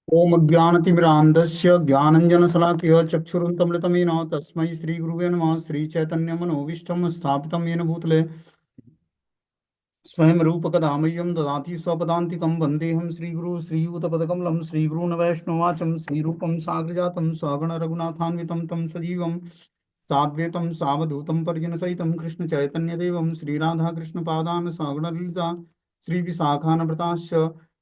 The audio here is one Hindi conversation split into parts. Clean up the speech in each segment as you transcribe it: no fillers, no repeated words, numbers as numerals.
ओम अज्ञानतिमिरान्धस्य ज्ञानञ्जनशलाकया चक्षुरुन्मीलितं येन तस्मै श्रीगुरुवे नमः। श्रीचैतन्यमनोभीष्टं स्थापितं येन भूतले स्वयं रूपकदा मह्यं ददाति स्वपदान्तिकं। वन्देऽहं श्रीगुरु श्रीयुतपदकमलं श्रीगुरून् वैष्णवाचं श्रीरूपं साग्रजातं स्वगण रघुनाथान्वितं तं सजीवं साद्वैतं सावधूतं परिजनसहितं कृष्णचैतन्यदेवं श्रीराधाकृष्णपादान् सगणललिता श्रीविशाखान्विताश्च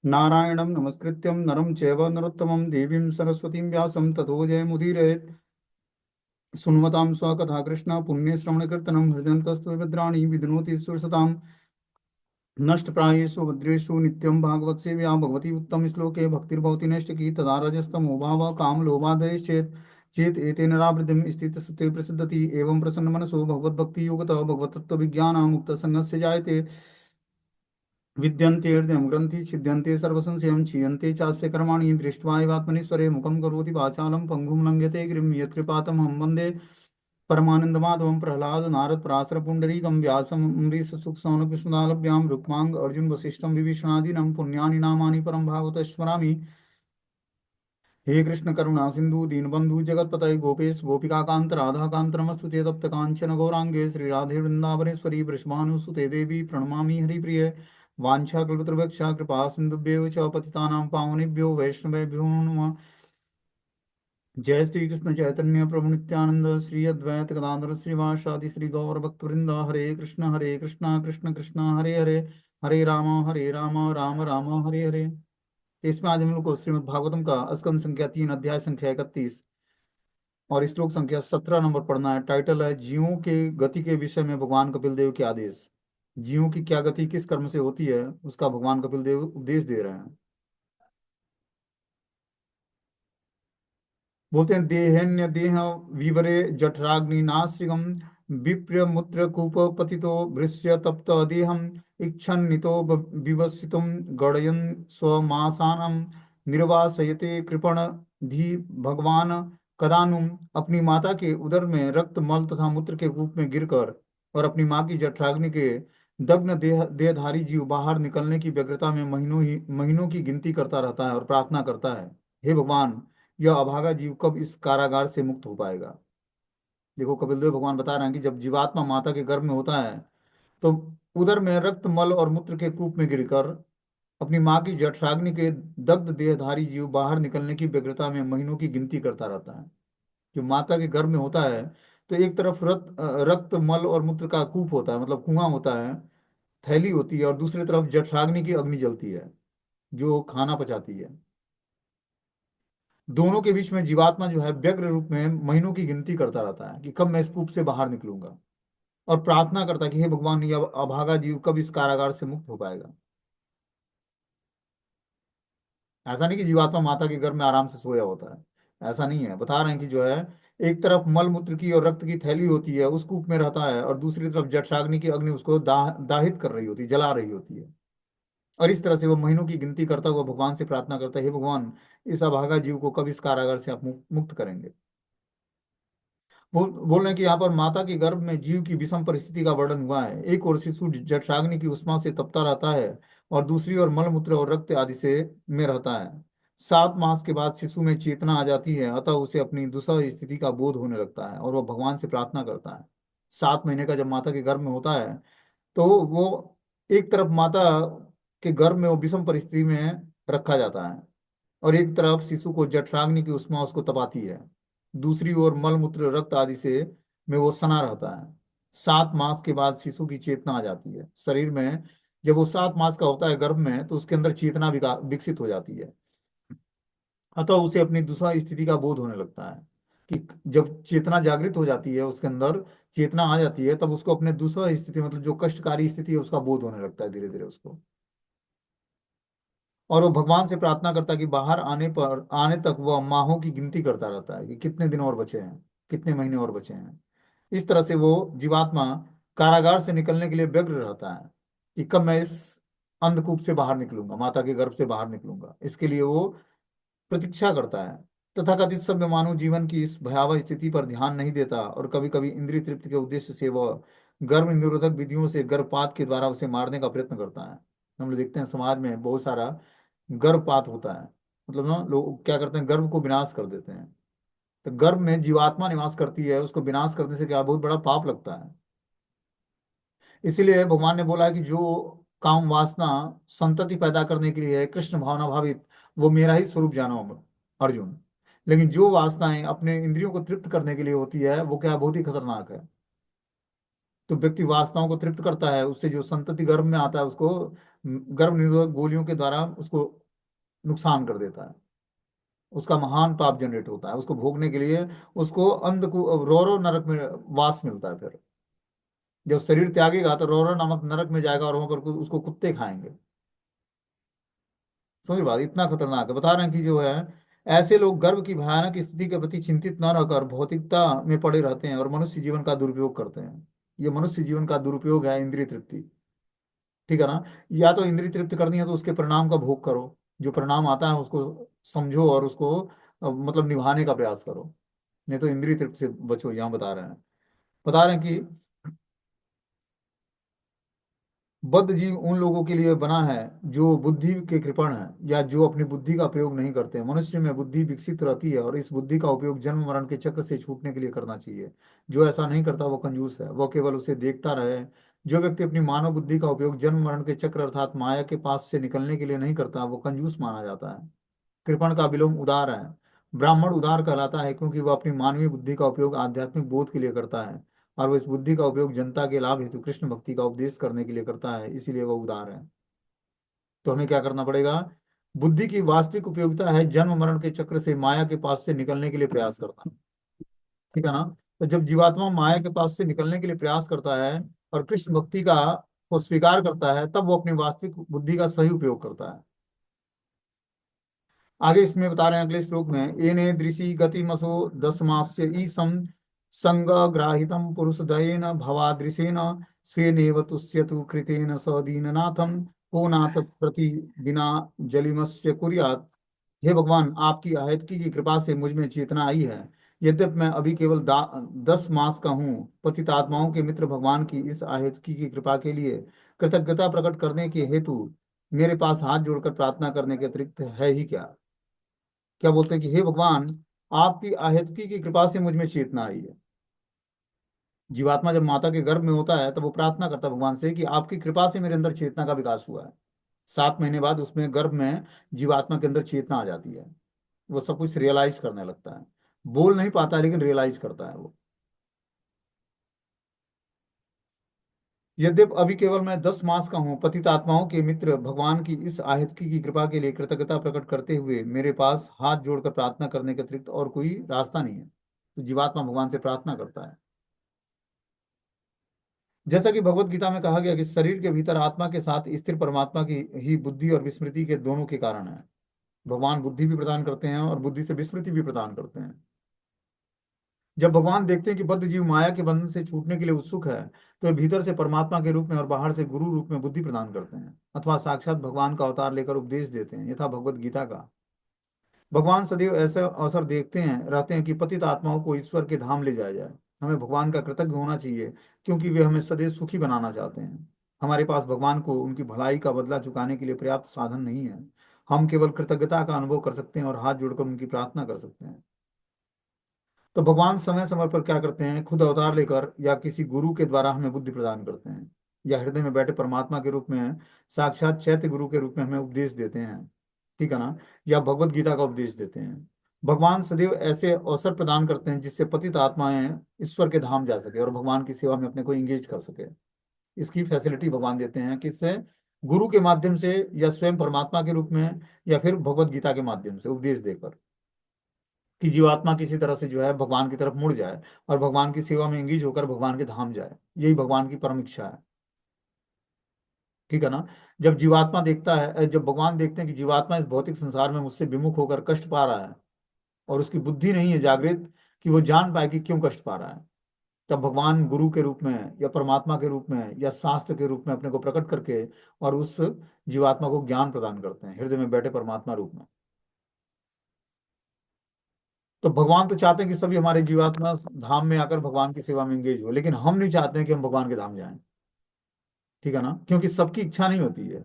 नारायणं नमस्कृत्यं नरं चैव नरोत्तमं देवीं सरस्वतीं व्यासं ततो जयमुदीरयेत्। सुन्वतां स्वकथा कृष्ण पुण्यश्रवणकीर्तनं हृदयन्तस्तु भद्राणि विधुनोति सुरसताम्। नष्टप्रायेषु भद्रेषु नित्यं भागवत सेव्या भगवती उत्तम श्लोके भक्तिर्भवति नैष्टिकी तदा रजस्तमो भावः कामलोभादेश्चेत् चेत एतेन रावृद्धिं स्थितसत्त्वे प्रसिद्धति। एवं प्रसन्नमनसो भगवद्भक्ति योगतः भगवतत्त्वविज्ञानं मुक्तसङ्गस्य जायते। विद्यन्ते हृदयं ग्रन्थि छिद्यन्ते सर्वसंशयं क्षीयन्ते चास्य कर्माणि दृष्ट्वा एवात्मनीश्वरे मुखं करोति वाचालं पङ्गुं लङ्घ्यते गिरिं यत्कृपातमहं वन्दे परमानन्दमाधवं। प्रह्लाद नारद पराशर पुण्डरीकं व्यासं अम्बरीश सुखसौनकस्मदालभ्यां रुक्माङ्ग अर्जुन वसिष्ठं विभीषणादीनं पुण्यानि नामानि परं भागवत स्मरामि। हे कृष्ण करुणा सिंधु दीनबंधु जगतपतये गोपेश गोपिकाकांत राधाकांत नमस्तुते तप्त कांचन गौरांगे श्री राधे वृंदावनेश्वरी वृषभानुसुते देवी प्रणमामि हरिप्रिये। वाञ्छाकल्पतरुभ्यश्च कृपा सिन्धुभ्यो च पतितानां पावनेभ्यो वैष्णवेभ्यो नमः। जय श्री कृष्ण चैतन्य प्रभु नित्यानंद श्री अद्वैत गदाधर श्रीवासादि श्री गौर भक्तवृंद। हरे कृष्णा कृष्ण कृष्णा हरे हरे, हरे राम राम राम हरे हरे। इसमें आज हम लोग को श्रीमद् भागवतम का स्कंद संख्या 3 अध्याय संख्या 31 और श्लोक संख्या 17 नंबर पढ़ना है। टाइटल है जीवों के गति के विषय में भगवान कपिल देव के आदेश। जीवों की क्या गति किस कर्म से होती है उसका भगवान कपिल देव उपदेश दे रहे हैं। बोलते हैं देहन्य देह विवरे जठराग्नि नाश्रिगम विप्र मूत्र कूप पतितो भृश्य तप्त देहम इच्छन्नितो विवसितुम गणयन स्वमासानम निर्वासयते कृपण धी भगवान कदानु। अपनी माता के उदर में रक्त मल तथा मूत्र के कूप में गिरकर और अपनी माँ की जठराग्नि के दग्न देहधारी जीव बाहर निकलने की व्यग्रता में महीनों की गिनती करता रहता है और प्रार्थना करता है, हे भगवान यह अभागा जीव कब इस कारागार से मुक्त हो पाएगा। देखो कपिल देव भगवान बता रहे हैं कि जब जीवात्मा माता के गर्भ में होता है तो उदर में रक्त मल और मूत्र के कूप में गिरकर अपनी माँ की जठराग्नि के दग्ध देहधारी जीव बाहर निकलने की व्यग्रता में महीनों की गिनती करता रहता है। जो माता के गर्भ में होता है तो एक तरफ रक्त मल और मूत्र का कूप होता है, मतलब कुआं होता है, थैली होती है, और दूसरी तरफ जठराग्नि की अग्नि जलती है जो खाना पचाती है। दोनों के बीच में जीवात्मा जो है व्यग्र रूप में महीनों की गिनती करता रहता है कि कब मैं इस कूप से बाहर निकलूंगा, और प्रार्थना करता है कि हे भगवान ये अभागा जीव कब इस कारागार से मुक्त हो पाएगा। ऐसा नहीं कि जीवात्मा माता के गर्भ में आराम से सोया होता है, ऐसा नहीं है। बता रहे हैं कि जो है एक तरफ मल मूत्र की और रक्त की थैली होती है उस कूप में रहता है, और दूसरी तरफ जठराग्नि की अग्नि उसको दाहित कर रही होती है, जला रही होती है। और इस तरह से वो महीनों की गिनती करता हुआ भगवान से प्रार्थना करता है, हे भगवान इस अभागा जीव को कब इस कारागार से आप मुक्त करेंगे। बोल रहे हैं कि यहाँ पर माता के गर्भ में जीव की विषम परिस्थिति का वर्णन हुआ है। एक ओर शिशु जठराग्नि की उष्मा से तपता रहता है और दूसरी ओर मलमूत्र और रक्त आदि से में रहता है। 7 मास के बाद शिशु में चेतना आ जाती है, अतः उसे अपनी दुस्सह स्थिति का बोध होने लगता है और वह भगवान से प्रार्थना करता है। 7 महीने का जब माता के गर्भ में होता है तो वो एक तरफ माता के गर्भ में वो विषम परिस्थिति में रखा जाता है और एक तरफ शिशु को जठराग्नि की उष्मा उसको तपाती है, दूसरी ओर मलमूत्र रक्त आदि से में वो सना रहता है। 7 मास के बाद शिशु की चेतना आ जाती है शरीर में। जब वो 7 मास का होता है गर्भ में तो उसके अंदर चेतना विकसित हो जाती है, अतः उसे अपनी दूसरा स्थिति का बोध होने लगता है कि जब चेतना जागृत हो जाती है उसके अंदर चेतना आ जाती है तब उसको अपने दूसरा स्थिति मतलब जो कष्टकारी स्थिति है उसका बोध होने लगता है धीरे धीरे उसको। और वो भगवान से प्रार्थना करता है कि बाहर आने तक वह माहों की गिनती करता रहता है कि कितने दिन और बचे हैं, कितने महीने और बचे हैं। इस तरह से वो जीवात्मा कारागार से निकलने के लिए व्यग्र रहता है कि कब मैं इस अंधकूप से बाहर निकलूंगा, माता के गर्भ से बाहर निकलूंगा। इसके लिए वो प्रतीक्षा करता है। तथाकथित सभ्य मानव जीवन की इस भयावह स्थिति पर ध्यान नहीं देता और कभी कभी इंद्रिय तृप्ति के उद्देश्य से वह गर्भ निरोधक विधियों से गर्भपात के द्वारा उसे मारने का प्रयत्न करता है। हम लोग देखते हैं समाज में बहुत सारा गर्भपात होता है। मतलब ना लोग क्या करते हैं, गर्भ को विनाश कर देते हैं। तो गर्भ में जीवात्मा निवास करती है, उसको विनाश करने से क्या बहुत बड़ा पाप लगता है। इसीलिए भगवान ने बोला है कि जो काम वासना संतति पैदा करने के लिए है, कृष्ण भावना भावित, वो मेरा ही स्वरूप जानो अर्जुन। लेकिन जो वासनाएं अपने इंद्रियों को तृप्त करने के लिए होती है, वो क्या बहुत ही खतरनाक है। तो व्यक्ति वासनाओं को तृप्त करता है, उससे जो संतति गर्भ में आता है उसको गर्भ निरोधक गोलियों के द्वारा उसको नुकसान कर देता है। उसका महान पाप जनरेट होता है, उसको भोगने के लिए उसको अंधकूप रोरो नरक में वास मिलता है। फिर जब शरीर त्यागेगा तो रोरो नामक नरक में जाएगा, और वहां पर उसको कुत्ते खाएंगे। समझ बात, इतना खतरनाक है। बता रहे हैं कि जो है, ऐसे लोग गर्भ की भयानक स्थिति के प्रति चिंतित न रहकर भौतिकता में पड़े रहते हैं और मनुष्य जीवन का दुरुपयोग करते हैं। ये मनुष्य जीवन का दुरुपयोग है, इंद्रिय तृप्ति। ठीक है ना। या तो इंद्रिय तृप्त करनी है तो उसके परिणाम का भोग करो, जो परिणाम आता है उसको समझो और उसको मतलब निभाने का प्रयास करो। नहीं तो इंद्रिय तृप्ति से बचो, यहाँ बता रहे हैं। बता रहे हैं कि बद्ध जीव उन लोगों के लिए बना है जो बुद्धि के कृपण है, या जो अपनी बुद्धि का प्रयोग नहीं करते हैं। मनुष्य में बुद्धि विकसित रहती है, और इस बुद्धि का उपयोग जन्म मरण के चक्र से छूटने के लिए करना चाहिए। जो ऐसा नहीं करता वो कंजूस है, वो केवल उसे देखता रहे। जो व्यक्ति अपनी मानव बुद्धि का उपयोग जन्म मरण के चक्र अर्थात माया के पास से निकलने के लिए नहीं करता, वो कंजूस माना जाता है। कृपण का विलोम उदार है। ब्राह्मण उदार कहलाता है क्योंकि वह अपनी मानवीय बुद्धि का उपयोग आध्यात्मिक बोध के लिए करता है, और वह इस बुद्धि का उपयोग जनता के लाभ हेतु कृष्ण भक्ति का उपदेश करने के लिए करता है, इसीलिए वह उदार है। तो हमें क्या करना पड़ेगा? बुद्धि की वास्तविक उपयोगिता है जन्म मरण के चक्र से माया के पास से निकलने के लिए प्रयास करना। ठीक है ना। तो जब जीवात्मा माया के पास से निकलने के लिए प्रयास करता है और कृष्ण भक्ति का को स्वीकार करता है, तब वो अपनी वास्तविक बुद्धि का सही उपयोग करता है। आगे इसमें बता रहे हैं अगले श्लोक में, एने दृशि गतिमसो दशमास्य ईसम संगग्राहितम पुरुषदयेन भवादृशेन स्वेनेव तुष्यतु कृतेन स दीननाथम को नाथ प्रति बिना जलिमस्य कुर्यात्। हे भगवान, आपकी अहेतकी की कृपा से मुझ में चेतना आई है। यद्यपि मैं अभी केवल 10 मास का हूँ, पतित आत्माओं के मित्र भगवान की इस अहेतकी की कृपा के लिए कृतज्ञता प्रकट करने के हेतु मेरे पास हाथ जोड़कर प्रार्थना करने के अतिरिक्त है ही क्या। क्या बोलते हैं कि हे भगवान, आपकी अहेतकी की कृपा से मुझ में चेतना आई है। जीवात्मा जब माता के गर्भ में होता है, तब वो प्रार्थना करता है भगवान से कि आपकी कृपा से मेरे अंदर चेतना का विकास हुआ है। 7 महीने बाद उसमें गर्भ में जीवात्मा के अंदर चेतना आ जाती है। वो सब कुछ रियलाइज करने लगता है। बोल नहीं पाता है, लेकिन रियलाइज करता है वो। यद्यपि अभी केवल मैं 10 मास का हूँ, पतित आत्माओं के मित्र भगवान की इस आहितकी की कृपा के लिए कृतज्ञता प्रकट करते हुए मेरे पास हाथ जोड़कर प्रार्थना करने के अतिरिक्त और कोई रास्ता नहीं है। तो जीवात्मा भगवान से प्रार्थना करता है। जैसा कि भगवत गीता में कहा गया कि शरीर के भीतर आत्मा के साथ स्थिर परमात्मा की ही बुद्धि और विस्मृति के दोनों के कारण है। भगवान बुद्धि भी प्रदान करते हैं और बुद्धि से विस्मृति भी प्रदान करते हैं। जब भगवान देखते हैं कि बद्ध जीव माया के बंधन से छूटने के लिए उत्सुक है, तो वे भीतर से परमात्मा के रूप में और बाहर से गुरु रूप में बुद्धि प्रदान करते हैं, अथवा साक्षात भगवान का अवतार लेकर उपदेश देते हैं, यथा भगवत गीता का। भगवान सदैव ऐसे अवसर देखते हैं रहते हैं कि पतित आत्माओं को ईश्वर के धाम ले जाया जाए। हमें भगवान का कृतज्ञ होना चाहिए, क्योंकि वे हमें सदैव सुखी बनाना चाहते हैं। हमारे पास भगवान को उनकी भलाई का बदला चुकाने के लिए पर्याप्त साधन नहीं है। हम केवल कृतज्ञता का अनुभव कर सकते हैं और हाथ जोड़कर उनकी प्रार्थना कर सकते हैं। तो भगवान समय समय पर क्या करते हैं, खुद अवतार लेकर या किसी गुरु के द्वारा हमें बुद्धि प्रदान करते हैं, या हृदय में बैठे परमात्मा के रूप में साक्षात चैत्य गुरु के रूप में हमें उपदेश देते हैं। ठीक है ना। या भगवत गीता का उपदेश देते हैं। भगवान सदैव ऐसे अवसर प्रदान करते हैं जिससे पतित आत्माएं ईश्वर के धाम जा सके और भगवान की सेवा में अपने को इंगेज कर सके। इसकी फैसिलिटी भगवान देते हैं, किससे? गुरु के माध्यम से, या स्वयं परमात्मा के रूप में, या फिर भगवत गीता के माध्यम से उपदेश देकर, कि जीवात्मा किसी तरह से जो है भगवान की तरफ मुड़ जाए और भगवान की सेवा में एंगेज होकर भगवान के धाम जाए। यही भगवान की परम इच्छा है। ठीक है ना। जब भगवान देखते हैं कि जीवात्मा इस भौतिक संसार में मुझसे विमुख होकर कष्ट पा रहा है, और उसकी बुद्धि नहीं है जागृत कि वो जान पाए कि क्यों कष्ट पा रहा है, तब भगवान गुरु के रूप में या परमात्मा के रूप में या शास्त्र के रूप में अपने को प्रकट करके और उस जीवात्मा को ज्ञान प्रदान करते हैं, हृदय में बैठे परमात्मा रूप में। तो भगवान तो चाहते हैं कि सभी हमारे जीवात्मा धाम में आकर भगवान की सेवा में एंगेज हो, लेकिन हम नहीं चाहते हैं कि हम भगवान के धाम जाएं। ठीक है ना, क्योंकि सबकी इच्छा नहीं होती है।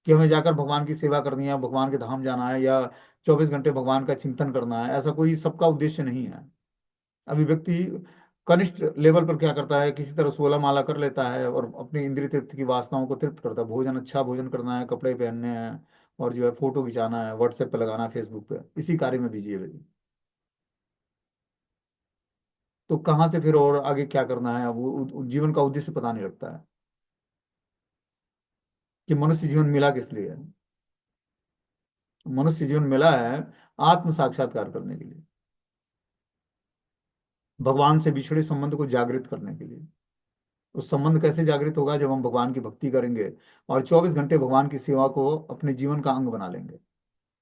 कि हमें जाकर भगवान की सेवा करनी है, भगवान के धाम जाना है, या 24 घंटे भगवान का चिंतन करना है, ऐसा कोई सबका उद्देश्य नहीं है। अभी व्यक्ति कनिष्ठ लेवल पर क्या करता है, किसी तरह 16 माला कर लेता है और अपनी इंद्रिय तृप्ति की वासनाओं को तृप्त करता है। भोजन, अच्छा भोजन करना है, कपड़े पहनने हैं, और जो है फोटो खिंचाना है, व्हाट्सएप पे लगाना है, फेसबुक पे, इसी कार्य में बिजी है व्यक्ति। तो कहाँ से फिर और आगे क्या करना है, वो जीवन का उद्देश्य पता नहीं लगता है कि मनुष्य जीवन मिला किस लिए है। मनुष्य जीवन मिला है आत्म साक्षात्कार करने के लिए, भगवान से बिछड़े संबंध को जागृत करने के लिए। उस संबंध कैसे जागृत होगा, जब हम भगवान की भक्ति करेंगे और 24 घंटे भगवान की सेवा को अपने जीवन का अंग बना लेंगे।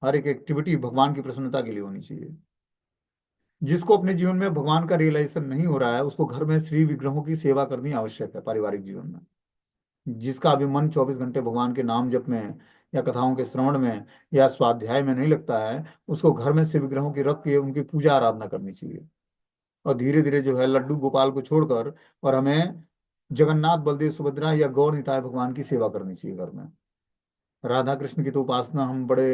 हर एक एक्टिविटी भगवान की प्रसन्नता के लिए होनी चाहिए। जिसको अपने जीवन में भगवान का रियलाइजेशन नहीं हो रहा है, उसको घर में श्री विग्रहों की सेवा करनी आवश्यक है पारिवारिक जीवन में। जिसका अभी मन 24 घंटे भगवान के नाम जप में, या कथाओं के श्रवण में, या स्वाध्याय में नहीं लगता है, उसको घर में शिव विग्रहों की रख के उनकी पूजा आराधना करनी चाहिए। और धीरे धीरे जो है लड्डू गोपाल को छोड़कर, और हमें जगन्नाथ बलदेव सुभद्रा या गौर निताय भगवान की सेवा करनी चाहिए घर में। राधा कृष्ण की तो उपासना हम बड़े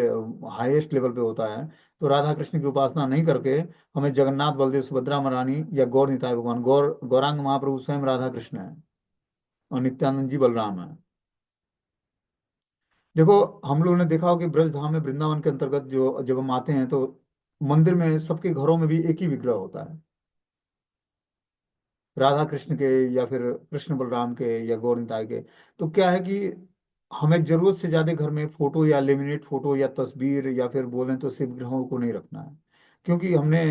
हाईएस्ट लेवल पे होता है, तो राधा कृष्ण की उपासना नहीं करके हमें जगन्नाथ बलदेव सुभद्रा महारानी या गौर निताय भगवान, गौरांग महाप्रभु स्वयं राधा कृष्ण है, और नित्यानंद जी बलराम है। देखो, हम लोगों ने देखा हो कि ब्रज धाम में, वृंदावन के अंतर्गत जो जब हम आते हैं, तो मंदिर में सबके घरों में भी एक ही विग्रह होता है, राधा कृष्ण के, या फिर कृष्ण बलराम के, या गौर निताय के। तो क्या है कि हमें जरूरत से ज्यादा घर में फोटो या लेमिनेट फोटो या तस्वीर, या फिर बोलें तो शिव ग्रहों को नहीं रखना है। क्योंकि हमने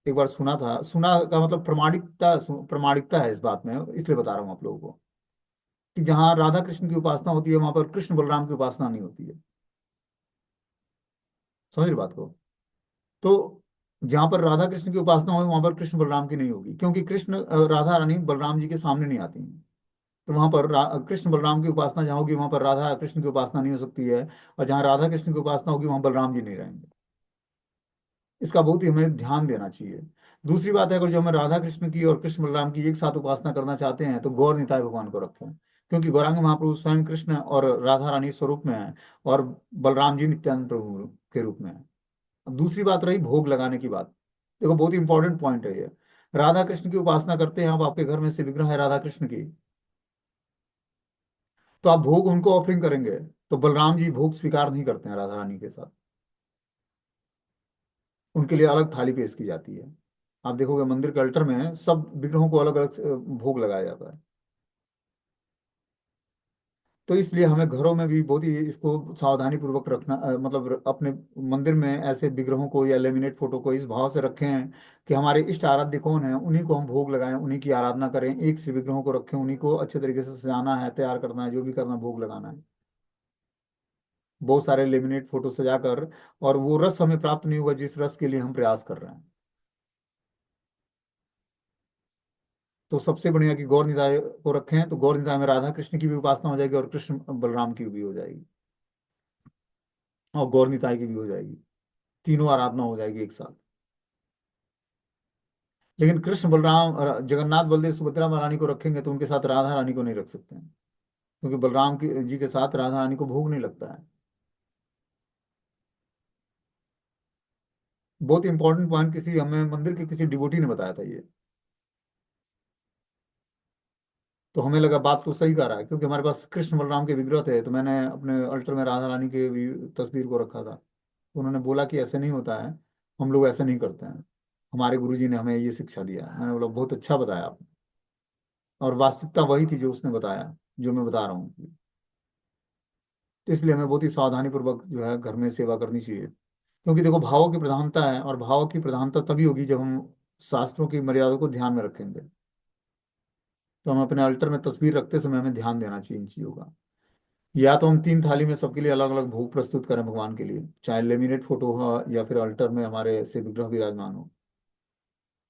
एक बार सुना था, सुना का मतलब प्रमाणिकता है इस बात में, इसलिए बता रहा हूँ आप लोगों को, कि जहाँ राधा कृष्ण की उपासना होती है, वहां पर कृष्ण बलराम की उपासना नहीं होती है। समझ रहे बात को? तो जहां पर राधा कृष्ण की उपासना हो, वहां पर कृष्ण बलराम की नहीं होगी, क्योंकि राधा रानी बलराम जी के सामने नहीं आती हैं। तो वहां पर कृष्ण बलराम की उपासना जहाँ होगी, वहां पर राधा कृष्ण की उपासना नहीं हो सकती है। और जहाँ राधा कृष्ण की उपासना होगी, वहां बलराम जी नहीं रहेंगे। इसका बहुत ही हमें ध्यान देना चाहिए। दूसरी बात है, अगर जो हमें राधा कृष्ण की और कृष्ण बलराम की एक साथ उपासना करना चाहते हैं, तो गौर निताय भगवान को रखें, क्योंकि गौरांग महाप्रभु स्वयं कृष्ण और राधा रानी स्वरूप में है, और बलराम जी नित्यानंद प्रभु के रूप में है। अब दूसरी बात रही भोग लगाने की बात। देखो, बहुत ही इंपॉर्टेंट पॉइंट है ये। राधा कृष्ण की उपासना करते हैं, अब आपके घर में से विग्रह है राधा कृष्ण की, तो आप भोग उनको ऑफरिंग करेंगे, तो बलराम जी भोग स्वीकार नहीं करते हैं राधा रानी के साथ। उनके लिए अलग थाली पेश की जाती है। आप देखोगे मंदिर के अल्टर में सब विग्रहों को अलग अलग भोग लगाया जाता है। तो इसलिए हमें घरों में भी बहुत ही इसको सावधानी पूर्वक रखना, मतलब अपने मंदिर में ऐसे विग्रहों को या लेमिनेट फोटो को इस भाव से रखें कि हमारे इष्ट आराध्य कौन है, उन्हीं को हम भोग लगाएं, उन्हीं की आराधना करें, एक से विग्रहों को रखें, उन्हीं को अच्छे तरीके से सजाना है, तैयार करना है, जो भी करना, भोग लगाना है। बहुत सारे लेमिनेट फोटो सजाकर, और वो रस हमें प्राप्त नहीं होगा जिस रस के लिए हम प्रयास कर रहे हैं। तो सबसे बढ़िया कि गौर निताय को रखें, तो गौर निताय में राधा कृष्ण की भी उपासना हो जाएगी, और कृष्ण बलराम की भी हो जाएगी, और गौर निताय की भी हो जाएगी। तीनों आराधना हो जाएगी एक साथ। लेकिन कृष्ण बलराम जगन्नाथ बलदेव सुभद्रा महारानी को रखेंगे, तो उनके साथ राधा रानी को नहीं रख सकते हैं, क्योंकि बलराम की जी के साथ राधा रानी को भोग नहीं लगता है। बहुत इंपॉर्टेंट पॉइंट किसी हमें मंदिर के किसी डिवोटी ने बताया था ये। तो हमें लगा बात तो सही कर रहा है, क्योंकि हमारे पास कृष्ण बलराम के विग्रह थे, तो मैंने अपने अल्टर में राधा रानी के भी तस्वीर को रखा था। तो उन्होंने बोला कि ऐसे नहीं होता है, हम लोग ऐसे नहीं करते हैं, हमारे गुरुजी ने हमें ये शिक्षा दिया है। मैंने बोला बहुत अच्छा बताया आपने। और वास्तविकता वही थी जो उसने बताया, जो मैं बता रहा हूँ। तो इसलिए हमें बहुत ही सावधानी पूर्वक जो है घर में सेवा करनी चाहिए। क्योंकि देखो, भावों की प्रधानता है, और भाव की प्रधानता तभी होगी जब हम शास्त्रों की मर्यादा को ध्यान में रखेंगे। तो हम अपने अल्टर में तस्वीर रखते समय हमें ध्यान देना चाहिए इन चीज़ों का। या तो हम 3 थाली में सबके लिए अलग अलग भोग प्रस्तुत करें भगवान के लिए, चाहे लेमिनेट फोटो हो, या फिर अल्टर में हमारे से विग्रह विराजमान हो।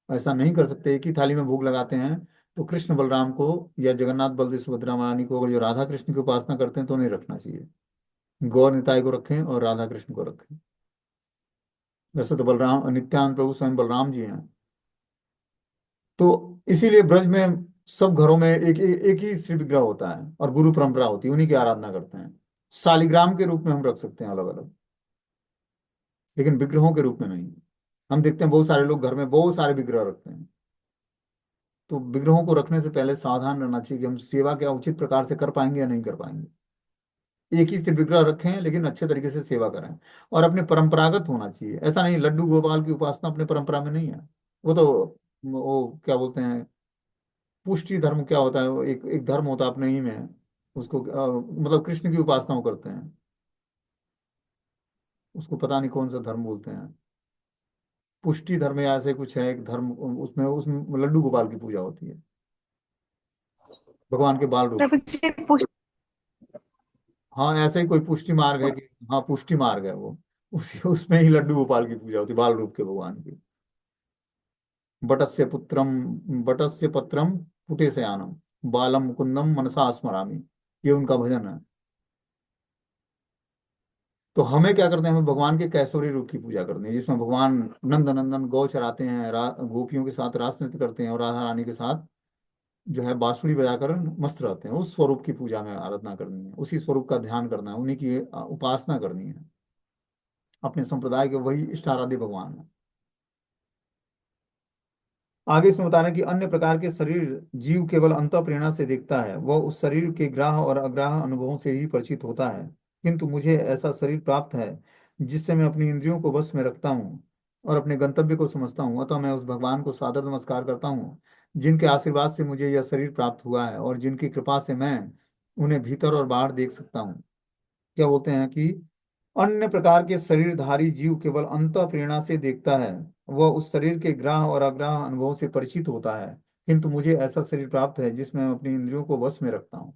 ऐसा नहीं कर सकते, एक ही थाली में भोग लगाते हैं, तो कृष्ण बलराम को या जगन्नाथ बलदेव सुभद्रा महारानी को, अगर जो राधा कृष्ण की उपासना करते हैं, तो नहीं रखना चाहिए। गौर निताय को रखें और राधा कृष्ण को रखें। वैसे तो बलराम नित्यानंद प्रभु स्वयं बलराम जी हैं। तो इसीलिए ब्रज में सब घरों में एक एक ही श्री विग्रह होता है, और गुरु परंपरा होती है, उन्हीं की आराधना करते हैं। शालिग्राम के रूप में हम रख सकते हैं अलग अलग, लेकिन विग्रहों के रूप में नहीं। हम देखते हैं बहुत सारे लोग घर में बहुत सारे विग्रह रखते हैं। तो विग्रहों को रखने से पहले सावधान रहना चाहिए कि हम सेवा क्या उचित प्रकार से कर पाएंगे या नहीं कर पाएंगे। एक ही से विग्रह रखें लेकिन अच्छे तरीके से सेवा करें। और अपने परंपरागत होना चाहिए, ऐसा नहीं लड्डू गोपाल की उपासना अपने परंपरा में नहीं है। वो तो वो क्या बोलते हैं, पुष्टि धर्म क्या होता है, वो एक एक धर्म होता है अपने ही में। उसको मतलब कृष्ण की उपासना वो करते हैं। उसको पता नहीं कौन सा धर्म बोलते हैं, पुष्टि धर्म या ऐसे कुछ है एक धर्म। उसमें उसमें लड्डू गोपाल की पूजा होती है, भगवान के बाल रूप। प्रभु जी पुष्ट। हाँ ऐसा ही कोई पुष्टि मार्ग है कि, हाँ पुष्टि मार्ग है वो। उसी उसमें ही लड्डू गोपाल की पूजा होती है, बाल रूप के भगवान की। बटस्य पुत्रम, बटस्य पत्रम पुटे शयानम, बालम मुकुंदम मनसा स्मरामि, ये उनका भजन है। तो हमें क्या करते हैं, हमें भगवान के कैसोरी रूप की पूजा करनी है, जिसमें भगवान नंद नंदन गौ चराते हैं, गोपियों के साथ रास नृत्य करते हैं और राधा रानी के साथ जो है बांसुरी बजाकर मस्त रहते हैं। उस स्वरूप की पूजा में आराधना करनी है, उसी स्वरूप का ध्यान करना है, उन्हीं की उपासना करनी है। अपने संप्रदाय के वही इष्टाराध्य भगवान है। आगे इसमें बता रहे हैं कि अन्य प्रकार के शरीर जीव केवल अंतः प्रेरणा से देखता है, वह उस शरीर के ग्राह और अग्राह अनुभवों से ही परिचित होता है। किंतु मुझे ऐसा शरीर प्राप्त है जिससे मैं अपनी इंद्रियों को वश में रखता हूँ और अपने गंतव्य को समझता हूँ। अतः मैं उस भगवान को सादर नमस्कार करता हूँ जिनके आशीर्वाद से मुझे यह शरीर प्राप्त हुआ है और जिनकी कृपा से मैं उन्हें भीतर और बाहर देख सकता हूँ। क्या बोलते हैं कि अन्य प्रकार के शरीरधारी जीव केवल अंत प्रेरणा से देखता है, वह उस शरीर के ग्राह और अग्राह अनुभव से परिचित होता है। किंतु मुझे ऐसा शरीर प्राप्त है जिसमें मैं अपनी इंद्रियों को वश में रखता हूँ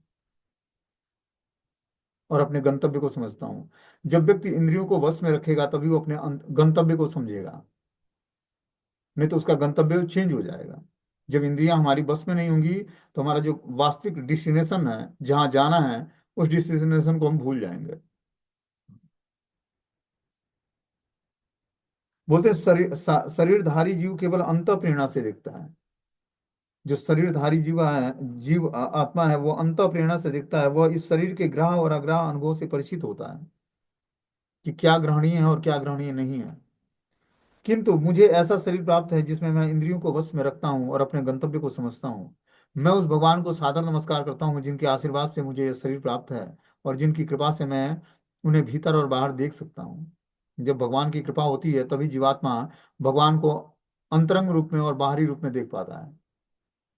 और अपने गंतव्य को समझता हूँ। जब व्यक्ति इंद्रियों को वश में रखेगा तभी वो अपने गंतव्य को समझेगा, नहीं तो उसका गंतव्य चेंज हो जाएगा। जब इंद्रियां हमारी बस में नहीं होंगी तो हमारा जो वास्तविक डिस्टिनेशन है, जहाँ जाना है, उस डिस्टिनेशन को हम भूल जाएंगे। बोलते हैं शरीरधारी जीव केवल अंत प्रेरणा से देखता है। जो शरीरधारी जीव है, आत्मा है, वो अंत प्रेरणा से दिखता है। वह इस शरीर के ग्रह और अग्रह अनुभव से परिचित होता है कि क्या ग्रहणीय है और क्या ग्रहणीय नहीं है। किंतु मुझे ऐसा शरीर प्राप्त है जिसमें मैं इंद्रियों को वश में रखता हूँ और अपने गंतव्य को समझता हूँ। मैं उस भगवान को सादर नमस्कार करता हूँ जिनके आशीर्वाद से मुझे यह शरीर प्राप्त है और जिनकी कृपा से मैं उन्हें भीतर और बाहर देख सकता हूँ। जब भगवान की कृपा होती है तभी जीवात्मा भगवान को अंतरंग रूप में और बाहरी रूप में देख पाता है।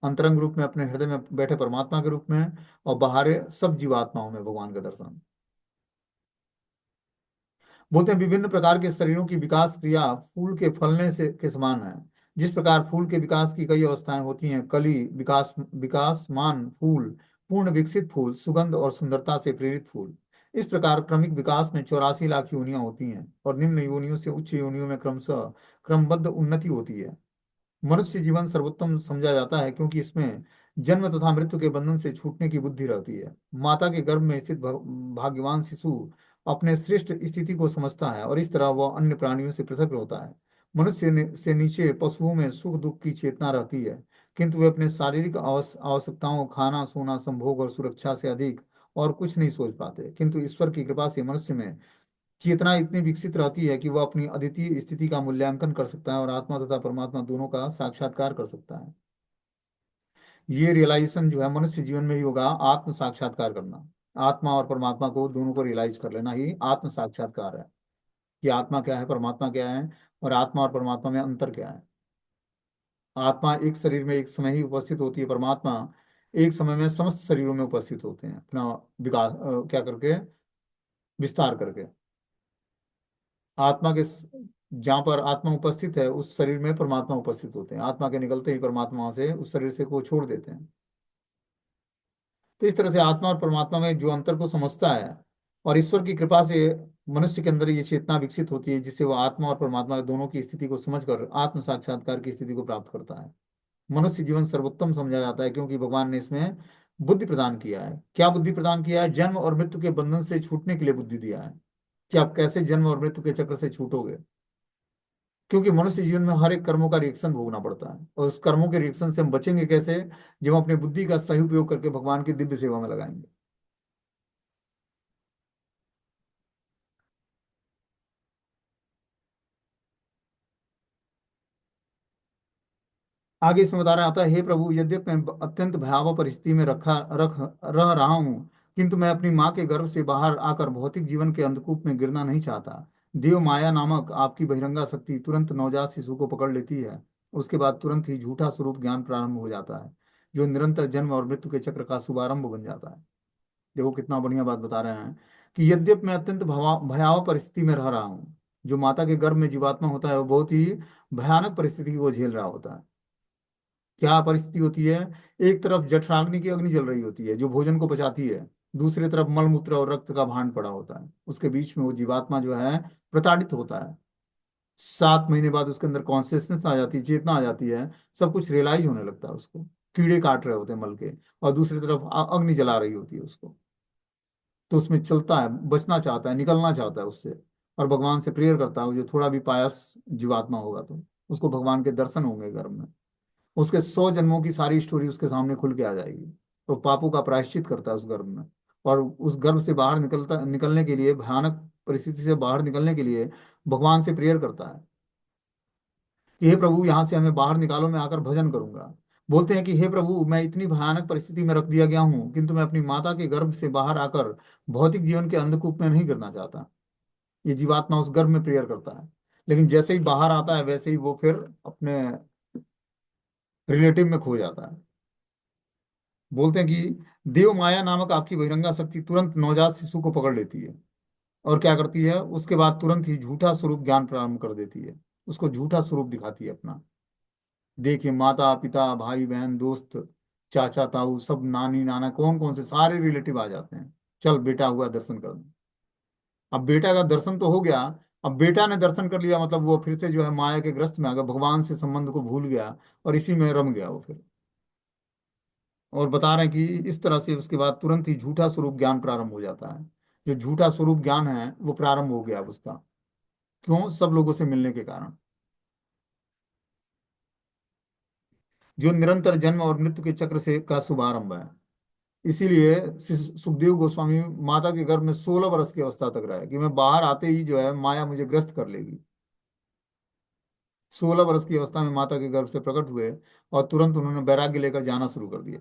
अंतरंग रूप में अपने हृदय में बैठे परमात्मा के रूप में, और बाहर सब जीवात्माओं में भगवान का दर्शन। बोलते हैं विभिन्न प्रकार के शरीरों की विकास क्रिया फूल के फलने से के समान है। जिस प्रकार फूल के विकास की कई अवस्थाएं होती हैं, कली, विकासमान फूल, पूर्ण विकसित फूल, सुगंध और सुंदरता से प्रेरित फूल, इस प्रकार क्रमिक विकास में 84 लाख योनियां होती हैं और निम्न योनियों से उच्च योनियों में क्रमशः क्रमबद्ध उन्नति होती है। मनुष्य जीवन सर्वोत्तम समझा जाता है क्योंकि इसमें जन्म तथा मृत्यु के बंधन से छूटने की बुद्धि रहती है। माता के गर्भ में स्थित भाग्यवान शिशु अपने श्रेष्ठ स्थिति को समझता है और इस तरह वह अन्य प्राणियों से पृथक होता है। मनुष्य से नीचे पशुओं में सुख दुख की चेतना रहती है, किंतु वे अपने शारीरिक आवश्यकताओं, खाना सोना संभोग और सुरक्षा से अधिक और कुछ नहीं सोच पाते। किंतु ईश्वर की कृपा से मनुष्य में चेतना इतनी विकसित रहती है कि वह अपनी अद्वितीय स्थिति का मूल्यांकन कर सकता है और आत्मा तथा परमात्मा दोनों का साक्षात्कार कर सकता है। ये रियलाइजेशन जो है मनुष्य जीवन में ही होगा, आत्म साक्षात्कार करना। आत्मा और परमात्मा को दोनों को रियलाइज कर लेना ही आत्म साक्षात्कार है, कि आत्मा क्या है, परमात्मा क्या है, और आत्मा और परमात्मा में अंतर क्या है। आत्मा एक शरीर में एक समय ही उपस्थित होती है, परमात्मा एक समय में समस्त शरीरों में उपस्थित होते हैं, अपना विकास क्या करके, विस्तार करके। आत्मा के जहाँ पर आत्मा उपस्थित है उस शरीर में परमात्मा उपस्थित होते हैं। आत्मा के निकलते ही परमात्मा वहां से उस शरीर से को छोड़ देते हैं। तो इस तरह से आत्मा और परमात्मा में जो अंतर को समझता है, और ईश्वर की कृपा से मनुष्य के अंदर ये चेतना विकसित होती है जिससे वो आत्मा और परमात्मा दोनों की स्थिति को समझकर आत्म साक्षात्कार की स्थिति को प्राप्त करता है। मनुष्य जीवन सर्वोत्तम समझा जाता है क्योंकि भगवान ने इसमें बुद्धि प्रदान किया है। क्या बुद्धि प्रदान किया है? जन्म और मृत्यु के बंधन से छूटने के लिए बुद्धि दिया है कि आप कैसे जन्म और मृत्यु के चक्र से छूटोगे। क्योंकि मनुष्य जीवन में हर एक कर्मों का रिएक्शन भोगना पड़ता है, और उस कर्मों के रिएक्शन से हम बचेंगे कैसे? जब हम अपनी बुद्धि का सही उपयोग करके भगवान की दिव्य सेवा में लगाएंगे। आगे इसमें बता रहा आता है, हे प्रभु, यद्यपि मैं अत्यंत भयावह परिस्थिति में रह रहा हूँ, किंतु मैं अपनी माँ के गर्भ से बाहर आकर भौतिक जीवन के अंधकूप में गिरना नहीं चाहता। देव माया नामक आपकी बहिरंगा शक्ति तुरंत नवजात शिशु को पकड़ लेती है। उसके बाद तुरंत ही झूठा स्वरूप ज्ञान प्रारंभ हो जाता है, जो निरंतर जन्म और मृत्यु के चक्र का शुभारंभ बन जाता है। देखो कितना बढ़िया बात बता रहे हैं कि यद्यपि मैं अत्यंत भयावह परिस्थिति में रह रहा हूँ। जो माता के गर्भ में जीवात्मा होता है वो बहुत ही भयानक परिस्थिति को झेल रहा होता है। क्या परिस्थिति होती है? एक तरफ जठराग्नि की अग्नि जल रही होती है जो भोजन को पचाती है, दूसरी तरफ मलमूत्र और रक्त का भांड पड़ा होता है, उसके बीच में वो जीवात्मा जो है प्रताड़ित होता है। 7 महीने बाद उसके अंदर कॉन्शियसनेस आ जाती है, चेतना आ जाती है, सब कुछ रियलाइज होने लगता है उसको। कीड़े काट रहे होते हैं मल के, और दूसरी तरफ अग्नि जला रही होती है उसको। तो उसमें चलता है, बचना चाहता है, निकलना चाहता है उससे, और भगवान से प्रेयर करता है। जो थोड़ा भी पायस जीवात्मा होगा तो उसको भगवान के दर्शन होंगे गर्भ में। उसके 100 जन्मों की सारी स्टोरी उसके सामने खुल के आ जाएगी। तो पापों का प्रायश्चित करता है उस गर्भ में। और उस गर्भ से बाहर निकलने के लिए, भयानक परिस्थिति से बाहर निकलने के लिए भगवान से प्रेयर करता है कि हे प्रभु, यहाँ से हमें बाहर निकालो, मैं आकर भजन करूंगा। बोलते हैं कि हे प्रभु, मैं इतनी भयानक परिस्थिति में रख दिया गया हूँ, किंतु मैं अपनी माता के गर्भ से बाहर आकर भौतिक जीवन के अंधकूप में नहीं गिरना चाहता। ये जीवात्मा उस गर्भ में प्रेयर करता है। लेकिन जैसे ही बाहर आता है वैसे ही वो फिर अपने रिलेटिव में खो जाता है। बोलते हैं कि देव माया नामक आपकी बहिरंगा शक्ति तुरंत नवजात शिशु को पकड़ लेती है, और क्या करती है, उसके बाद तुरंत ही झूठा स्वरूप ज्ञान प्रारंभ कर देती है। उसको झूठा स्वरूप दिखाती है अपना। देखिए, माता पिता भाई बहन दोस्त चाचा ताऊ सब, नानी नाना, कौन कौन से सारे रिलेटिव आ जाते हैं। चल बेटा हुआ, दर्शन कर। अब बेटा का दर्शन तो हो गया। अब बेटा ने दर्शन कर लिया, मतलब वो फिर से जो है माया के ग्रस्त में आ गया, भगवान से संबंध को भूल गया, और इसी में रम गया वो फिर। और बता रहे हैं कि इस तरह से उसके बाद तुरंत ही झूठा स्वरूप ज्ञान प्रारंभ हो जाता है। जो झूठा स्वरूप ज्ञान है वो प्रारंभ हो गया अब उसका। क्यों? सब लोगों से मिलने के कारण। जो निरंतर जन्म और मृत्यु के चक्र से का शुभारंभ है। इसीलिए सुखदेव गोस्वामी माता के गर्भ में 16 वर्ष की अवस्था तक रहे, कि मैं बाहर आते ही जो है माया मुझे ग्रस्त कर लेगी। 16 वर्ष की अवस्था में माता के गर्भ से प्रकट हुए, और तुरंत उन्होंने वैराग्य लेकर जाना शुरू कर दिया।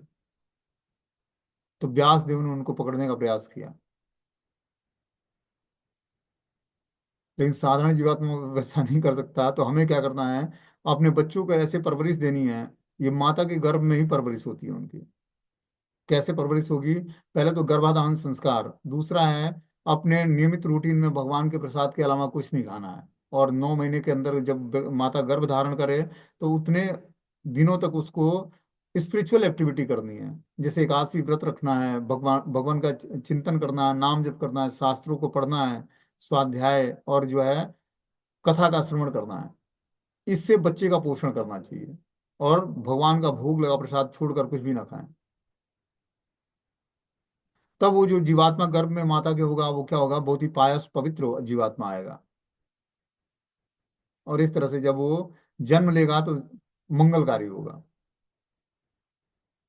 तो व्यास देव ने उनको पकड़ने का प्रयास किया। लेकिन साधारण जीवात्मा वैसा नहीं कर सकता, तो हमें क्या करना है? अपने बच्चों को ऐसे परवरिश देनी है। ये माता के गर्भ में ही परवरिश होती है उनकी। कैसे परवरिश होगी? पहले तो गर्भाधान संस्कार, दूसरा है अपने नियमित रूटीन में भगवान के प्रसाद के अलावा कुछ नहीं खाना है। और 9 महीने के अंदर जब माता गर्भ धारण करे, तो उतने दिनों तक उसको स्पिरिचुअल एक्टिविटी करनी है। जैसे एकादशी व्रत रखना है, भगवान भगवान का चिंतन करना है, नाम जप करना है, शास्त्रों को पढ़ना है, स्वाध्याय, और जो है कथा का श्रवण करना है। इससे बच्चे का पोषण करना चाहिए। और भगवान का भोग लगा प्रसाद छोड़कर कुछ भी ना खाएं। तब वो जो जीवात्मा गर्भ में माता के होगा वो क्या होगा? बहुत ही पायस पवित्र जीवात्मा आएगा। और इस तरह से जब वो जन्म लेगा तो मंगलकारी होगा।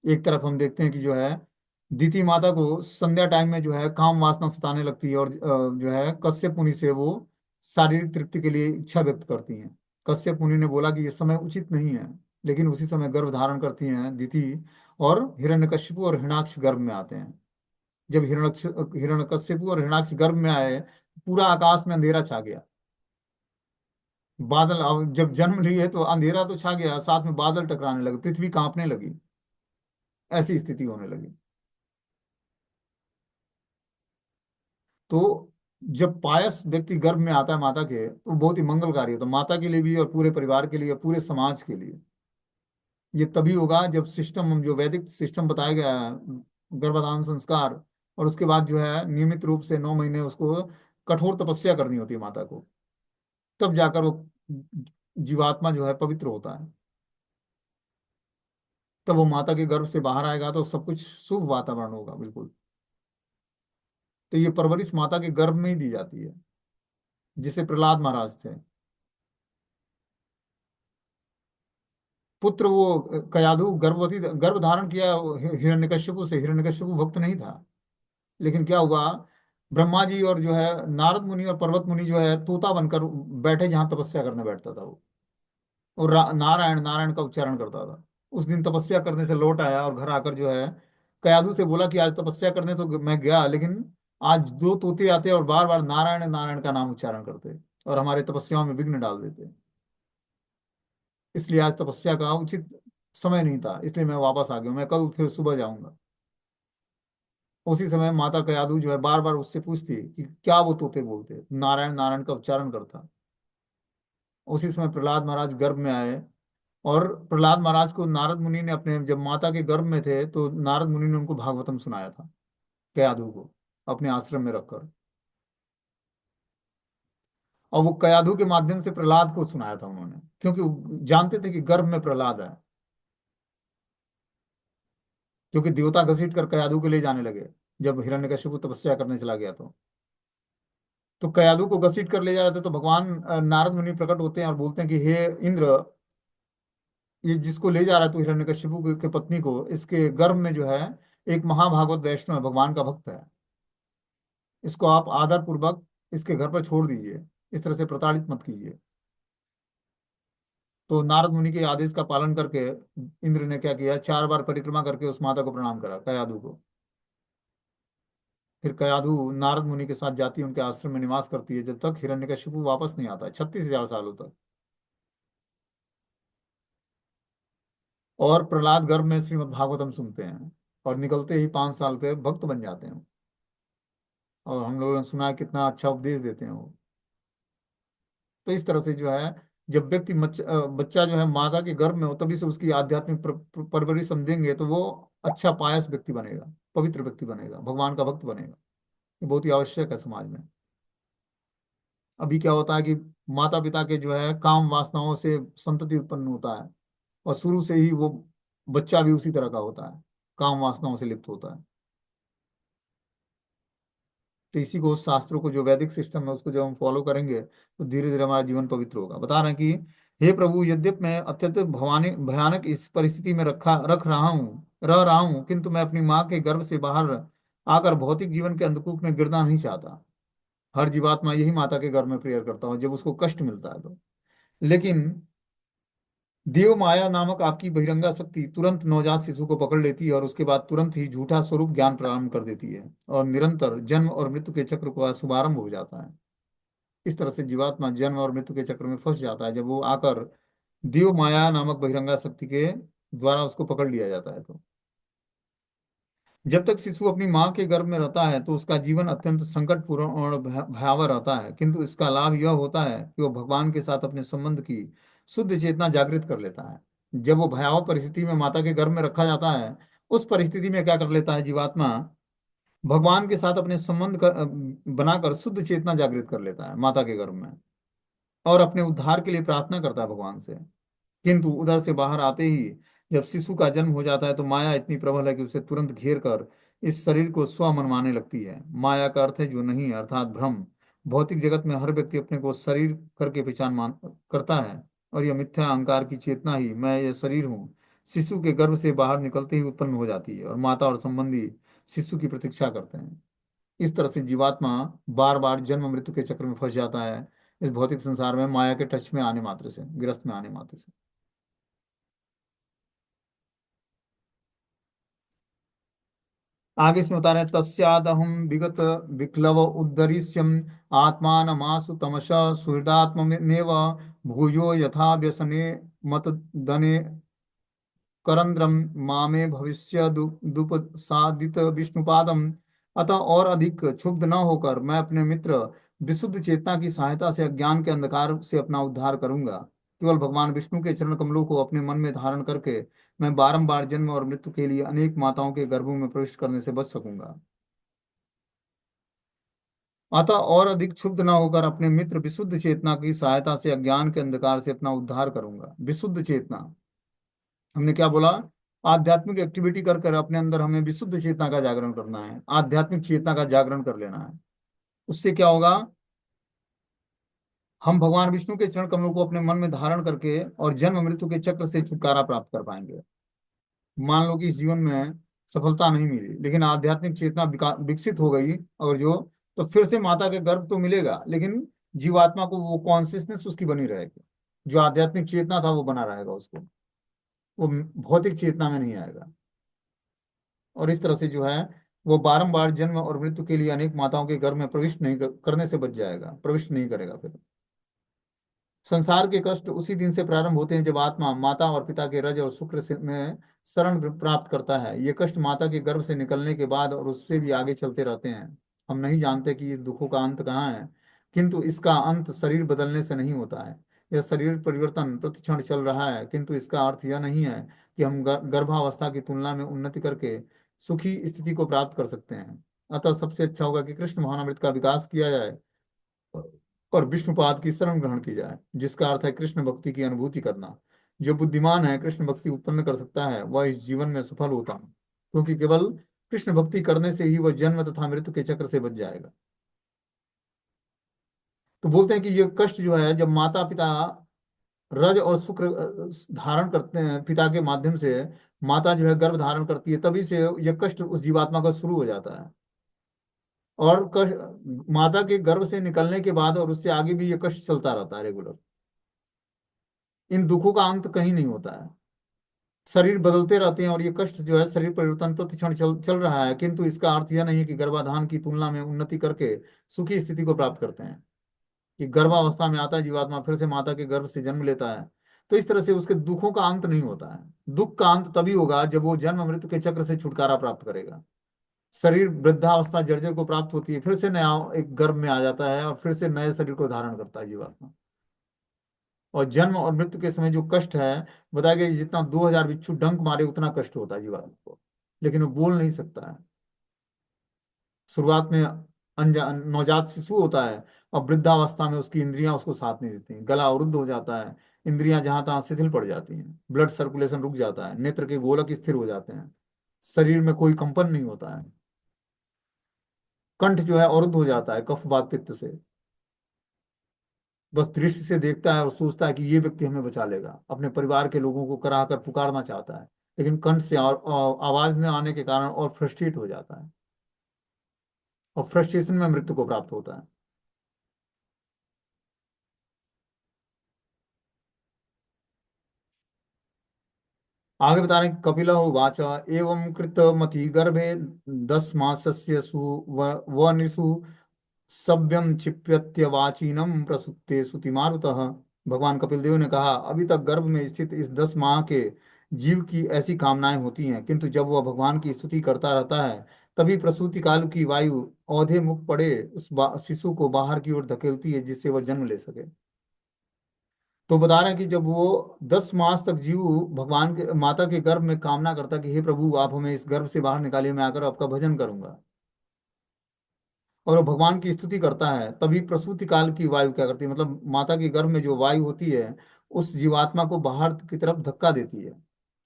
एक तरफ हम देखते हैं कि जो है दीति माता को संध्या टाइम में जो है काम वासना सताने लगती है, और जो है कश्यप मुनि से वो शारीरिक तृप्ति के लिए इच्छा व्यक्त करती हैं। कश्यप मुनि ने बोला कि ये समय उचित नहीं है, लेकिन उसी समय गर्भ धारण करती हैं दीति। और हिरण्यकशिपु और हिरण्याक्ष गर्भ में आते हैं। जब हिरण्यकशिपु और हिरण्याक्ष गर्भ में आए, पूरा आकाश में अंधेरा छा गया। बादल, अब जब जन्म लिए तो अंधेरा तो छा गया, साथ में बादल टकराने लगे, पृथ्वी कांपने लगी। ऐसी स्थिति होने लगी। तो जब पायस व्यक्ति गर्भ में आता है माता के, तो बहुत ही मंगलकारी होता है माता के लिए भी, और पूरे परिवार के लिए, पूरे समाज के लिए। ये तभी होगा जब सिस्टम, जो वैदिक सिस्टम बताया गया है, गर्भाधान संस्कार, और उसके बाद जो है नियमित रूप से 9 महीने उसको कठोर तपस्या करनी होती है माता को। तब जाकर वो जीवात्मा जो है पवित्र होता है। तब वो माता के गर्भ से बाहर आएगा तो सब कुछ शुभ वातावरण होगा बिल्कुल। तो ये परवरिश माता के गर्भ में ही दी जाती है, जिसे प्रहलाद महाराज थे। पुत्र वो कयाधु गर्भवती, गर्भ धारण किया हिरण्यकश्यपु से। हिरण्यकश्यपु भक्त नहीं था। लेकिन क्या हुआ? ब्रह्मा जी और जो है नारद मुनि और पर्वत मुनि जो है तोता बनकर बैठे, जहां तपस्या करने बैठता था वो। और नारायण नारायण का उच्चारण करता था। उस दिन तपस्या करने से लौट आया और घर आकर जो है कयाधु से बोला कि आज तपस्या करने तो मैं गया, लेकिन आज दो तोते आते और बार बार नारायण नारायण का नाम उच्चारण करते और हमारे तपस्याओं में विघ्न डाल देते, इसलिए आज तपस्या का उचित समय नहीं था, इसलिए मैं वापस आ गया, मैं कल फिर सुबह जाऊंगा। उसी समय माता कयाधु जो है बार बार उससे पूछती कि क्या वो तोते बोलते, नारायण नारायण का उच्चारण करता। उसी समय प्रहलाद महाराज गर्भ में आए, और प्रहलाद महाराज को नारद मुनि ने अपने, जब माता के गर्भ में थे तो नारद मुनि ने उनको भागवतम सुनाया था, कयाधु को, अपने आश्रम में रखकर। और वो कयाधु के माध्यम से प्रहलाद को सुनाया था उन्होंने, क्योंकि वो जानते थे कि गर्भ में प्रहलाद है। क्योंकि देवता घसीट कर कयाधु को ले जाने लगे, जब हिरण्यकशिपु तपस्या करने चला गया तो कयाधु को घसीट कर ले जा रहे थे, तो भगवान नारद मुनि प्रकट होते हैं और बोलते हैं कि हे इंद्र, ये जिसको ले जा रहा है तू हिरण्यकशिपु के पत्नी को, इसके गर्भ में जो है एक महाभागवत वैष्णव है, भगवान का भक्त है, इसको आप आदर पूर्वक इसके घर पर छोड़ दीजिए, इस तरह से प्रताड़ित मत कीजिए। तो नारद मुनि के आदेश का पालन करके इंद्र ने क्या किया, 4 बार परिक्रमा करके उस माता को प्रणाम करा, कयाधु को। फिर कयाधु नारद मुनि के साथ जाती है, उनके आश्रम में निवास करती है, जब तक हिरण्यकशिपु वापस नहीं आता है, 36,000 सालों तक। और प्रहलाद गर्भ में श्रीमद् भागवतम सुनते हैं, और निकलते ही 5 साल पे भक्त बन जाते हैं। और हम लोगों ने सुना है कितना अच्छा उपदेश देते हैं वो। तो इस तरह से जो है, जब व्यक्ति बच्चा जो है माता के गर्भ में हो, तभी से उसकी आध्यात्मिक परवरिश हम देंगे तो वो अच्छा पायस व्यक्ति बनेगा, पवित्र व्यक्ति बनेगा, भगवान का भक्त बनेगा। ये बहुत ही आवश्यक है समाज में। अभी क्या होता है कि माता पिता के जो है काम वासनाओं से संतति उत्पन्न होता है, और शुरू से ही वो बच्चा भी उसी तरह का होता है, काम वासनाओं से लिप्त होता है। तो इसी को, शास्त्रों को, जो वैदिक सिस्टम है उसको जब हम फॉलो करेंगे तो धीरे धीरे हमारा जीवन पवित्र होगा। बता रहे हैं कि हे प्रभु, यद्यपि मैं अत्यंत भवानी भयानक इस परिस्थिति में रह रहा हूँ, किंतु मैं अपनी माँ के गर्भ से बाहर आकर भौतिक जीवन के अंधकूप में गिरना नहीं चाहता। हर जीवात्मा यही माता के गर्भ में प्रेयर करता हूँ जब उसको कष्ट मिलता है तो। लेकिन देव माया नामक आपकी बहिरंगा शक्ति तुरंत नवजात शिशु को पकड़ लेती है, और उसके बाद तुरंत ही झूठा स्वरूप ज्ञान प्रारंभ कर देती है, और निरंतर जन्म और मृत्यु के चक्र का शुभारंभ हो जाता है। इस तरह से जीवात्मा जन्म और मृत्यु के चक्र में फंस जाता है, जब वो आकर देव माया नामक बहिरंगा शक्ति के द्वारा उसको पकड़ लिया जाता है तो। जब तक शिशु अपनी माँ के गर्भ में रहता है तो उसका जीवन अत्यंत संकटपूर्ण और भयावह रहता है, किंतु इसका लाभ यह होता है कि वो भगवान के साथ अपने संबंध की शुद्ध चेतना जागृत कर लेता है। जब वो भयावह परिस्थिति में माता के गर्भ में रखा जाता है, उस परिस्थिति में क्या कर लेता है जीवात्मा, भगवान के साथ अपने बनाकर शुद्ध चेतना जागृत कर लेता है माता के गर्भ में, और अपने उद्धार के लिए प्रार्थना करता है भगवान से। किंतु उधर से बाहर आते ही जब शिशु का जन्म हो जाता है तो माया इतनी प्रबल है कि उसे तुरंत घेर कर इस शरीर को स्व मनवाने लगती है। माया का अर्थ है जो नहीं है, अर्थात भ्रम। भौतिक जगत में हर व्यक्ति अपने को शरीर करके पहचान मान करता है, और यह मिथ्या अहंकार की चेतना ही मैं ये शरीर हूँ शिशु के गर्भ से बाहर निकलते ही उत्पन्न हो जाती है, और माता और संबंधी शिशु की प्रतीक्षा करते हैं। इस तरह से जीवात्मा बार बार जन्म मृत्यु के चक्र में फंस जाता है, इस भौतिक संसार में माया के टच में आने मात्र से, गिरफ्त में आने मात्र से। आगे इसमें बता रहे हैं, तस्यादहम विगत विक्लव उद्धरिष्यम आत्मानमासु तमस सुहृदात्मनेव भूयो यथा व्यसने मत दने करंद्रम मामे भविष्य दुपसादित विष्णुपादम। अतः और अधिक क्षुब्ध न होकर मैं अपने मित्र विशुद्ध चेतना की सहायता से अज्ञान के अंधकार से अपना उद्धार करूंगा। केवल भगवान विष्णु के चरण कमलों को अपने मन में धारण करके मैं बारंबार जन्म और मृत्यु के लिए अनेक माताओं के गर्भों में प्रवेश करने से बच सकूंगा। अतः और अधिक क्षुब्ध न होकर अपने मित्र विशुद्ध चेतना की सहायता से अज्ञान के अंधकार से अपना उद्धार करूंगा। विशुद्ध चेतना, हमने क्या बोला, आध्यात्मिक एक्टिविटी कर कर अपने अंदर हमें विशुद्ध चेतना का जागरण करना है, आध्यात्मिक चेतना का जागरण कर लेना है। उससे क्या होगा, हम भगवान विष्णु के चरण कमलों को अपने मन में धारण करके और जन्म मृत्यु के चक्र से छुटकारा प्राप्त कर पाएंगे। मान लो कि इस जीवन में सफलता नहीं मिली, लेकिन आध्यात्मिक चेतना विकसित हो गई, और जो, तो फिर से माता के गर्भ तो मिलेगा, लेकिन जीवात्मा को वो कॉन्सियसनेस उसकी बनी रहेगी। जो आध्यात्मिक चेतना था वो बना रहेगा उसको, वो भौतिक चेतना में नहीं आएगा। और इस तरह से जो है वो बारंबार जन्म और मृत्यु के लिए अनेक माताओं के गर्भ में प्रविष्ट नहीं करने से बच जाएगा, प्रविष्ट नहीं करेगा फिर। संसार के कष्ट उसी दिन से प्रारंभ होते हैं जब आत्मा माता और पिता के रज और शुक्र से में शरण प्राप्त करता है। ये कष्ट माता के गर्भ से निकलने के बाद और उससे भी आगे चलते रहते हैं। हम नहीं जानते कि इस दुखों का अंत कहाँ है, किंतु इसका अंत शरीर बदलने से नहीं होता है। यह शरीर परिवर्तन प्रतिक्षण चल रहा है, किंतु इसका अर्थ यह नहीं है कि हम गर्भावस्था की तुलना में उन्नति करके सुखी स्थिति को प्राप्त कर सकते हैं। अतः सबसे अच्छा होगा कि कृष्ण भावनामृत का विकास किया जाए और विष्णुपाद की शरण ग्रहण की जाए, जिसका अर्थ है कृष्ण भक्ति की अनुभूति करना। जो बुद्धिमान है कृष्ण भक्ति उत्पन्न कर सकता है, वह इस जीवन में सफल होता है, क्योंकि केवल कृष्ण भक्ति करने से ही वह जन्म तथा मृत्यु के चक्र से बच जाएगा। तो बोलते हैं कि ये कष्ट जो है, जब माता पिता रज और शुक्र धारण करते हैं, पिता के माध्यम से माता जो है गर्भ धारण करती है, तभी से यह कष्ट उस जीवात्मा का शुरू हो जाता है। और कष्ट माता के गर्भ से निकलने के बाद और उससे आगे भी ये कष्ट चलता रहता है रेगुलर। इन दुखों का अंत कहीं नहीं होता है। शरीर बदलते रहते हैं और ये कष्ट जो है शरीर परिवर्तन प्रतिक्षण चल चल रहा है, किंतु इसका अर्थ यह नहीं है कि गर्भाधान की तुलना में उन्नति करके सुखी स्थिति को प्राप्त करते हैं। कि गर्भावस्था में आता है जीवात्मा, फिर से माता के गर्भ से जन्म लेता है, तो इस तरह से उसके दुखों का अंत नहीं होता है। दुख का अंत तभी होगा जब वो जन्म मृत्यु के चक्र से छुटकारा प्राप्त करेगा। शरीर वृद्धावस्था जर्जर को प्राप्त होती है, फिर से नया एक गर्भ में आ जाता है और फिर से नए शरीर को धारण करता है जीवात्मा। और जन्म और मृत्यु के समय जो कष्ट है, बताया गया जितना 2000 बिच्छू डंक मारे उतना कष्ट होता है जीवात्मा को, लेकिन वो बोल नहीं सकता है। शुरुआत में नवजात शिशु होता है और वृद्धावस्था में उसकी इंद्रियां उसको साथ नहीं देती, गला अवरुद्ध हो जाता है, इंद्रियां जहां तहां शिथिल पड़ जाती हैं, ब्लड सर्कुलेशन रुक जाता है, नेत्र के गोलक स्थिर हो जाते हैं, शरीर में कोई कंपन नहीं होता है, कंठ जो है अवरुद्ध हो जाता है कफ वात पित्त से। बस दृष्टि से देखता है और सोचता है कि ये व्यक्ति हमें बचा लेगा, अपने परिवार के लोगों को करा कर पुकारना चाहता है, लेकिन कंठ से और आवाज न आने के कारण और फ्रस्ट्रेट हो जाता है, और फ्रस्ट्रेशन में मृत्यु को प्राप्त होता है। आगे बता रहे हैं, कपिल उवाच एवं कृतमति गर्भे 10 मासस्य वनिषु सभ्यम क्षिप्यत्यवाचीनम प्रसुप्ते सुतिमारुतः। भगवान कपिल देव ने कहा, अभी तक गर्भ में स्थित इस 10 माह के जीव की ऐसी कामनाएं होती हैं, किंतु जब वह भगवान की स्तुति करता रहता है, तभी प्रसूति काल की वायु औधे मुख पड़े उस शिशु को बाहर की ओर धकेलती है, जिससे वह जन्म ले सके। तो बता रहे हैं कि जब वो 10 मास तक जीव भगवान के माता के गर्भ में कामना करता कि हे प्रभु आप हमें इस गर्भ से बाहर निकालिए, मैं आकर आपका भजन करूंगा, और वो भगवान की स्तुति करता है, तभी प्रसूति काल की वायु क्या करती है, मतलब माता के गर्भ में जो वायु होती है उस जीवात्मा को बाहर की तरफ धक्का देती है।